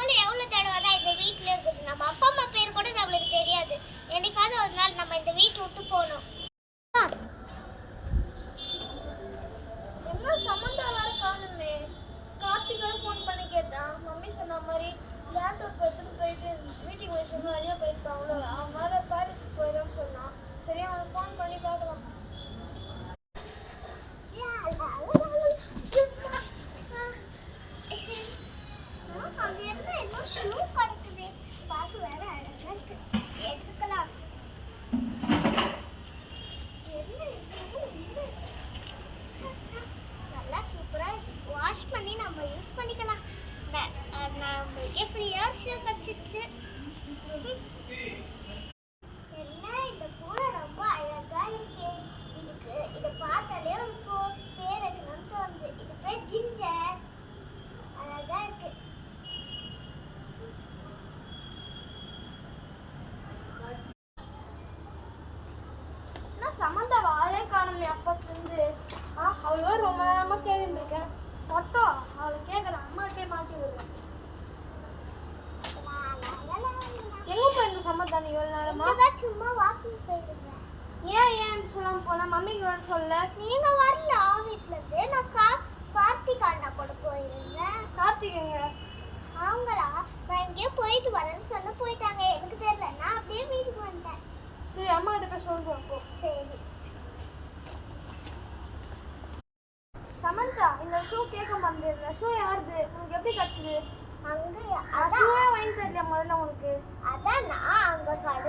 நம்மள எவ்வளவு தடவை தான் இந்த வீட்ல இருக்குது. நம்ம அப்பா அம்மா பேர் கூட நம்மளுக்கு தெரியாது. என்னைக்காவது ஒரு நாள் நம்ம இந்த வீட்டை விட்டு போகணும். என்ன சம்மந்தா வேற காணுமே. கார்த்திகார் ஃபோன் பண்ணி கேட்டான். மம்மி சொன்ன மாதிரி லேப்டாப் எடுத்துட்டு போயிட்டு மீட்டிங் வச்சுன்னு வெளியே போயிருக்காங்களோ. அவன் வேற பாரிஸ்க்கு போயிடும்னு சொன்னான். சரி அவனுக்கு ஃபோன் பண்ணி பார்க்கலாம். அங்க இருந்து ஏதோ ஷூ கிடக்குது. பார்க்க வேற அழகா இருக்கு. எடுத்துக்கலாம். நல்லா சூப்பரா வாஷ் பண்ணி நம்ம யூஸ் பண்ணிக்கலாம். நம்மளுக்கே ஃப்ரீயா ஷூ கிடைச்சிச்சு. என்ன இந்த பூனை ரொம்ப அழகா இருக்கு. இதுக்கு இதை பார்த்தாலே ஒரு பேர் வைக்கணும்னு தோணுது. இது பேர் ஜிஞ்சர். அழகா இருக்கு. சம்மந்தா வாழே காணுமே அப்பத்துலேருந்து. அவ்வளோ ரொம்ப நேரமாக தேடிட்டு இருக்கேன். மட்டும் அவளை கேட்குறேன். அம்மாட்டே மாட்டி விடுறேன். எங்கே போயிருந்த சம்மந்தா நீ இவ்வளோ நேரமா? சும்மா வாக்கிங் போயிருந்தேன். ஏன்னு சொல்லாம போனா? மம்மிக்கு வர சொல்ல. நீங்க வரல ஆபீஸ்ல இருந்து. நான் கார்த்திக் அண்ணா கூட போயிருந்தேன். கார்த்திக் எங்க? அவங்களா நான் எங்கேயோ போயிட்டு வரேன்னு சொல்ல போயிட்டாங்க. எனக்கு தெரியல. நான் அப்படியே வீட்டுக்கு வந்துட்டேன். சரி அம்மா கிட்ட போய் சொல்றேன் அப்போ. சரி சமந்தா, இந்த ஷூ கேட்க மாட்டேன். ஷூ யாருது? உனக்கு எப்படி கிடைச்சது? அங்க ஷூவே வாங்கி தரலையா முதல்ல உனக்கு? அதான் நான் அங்க கடை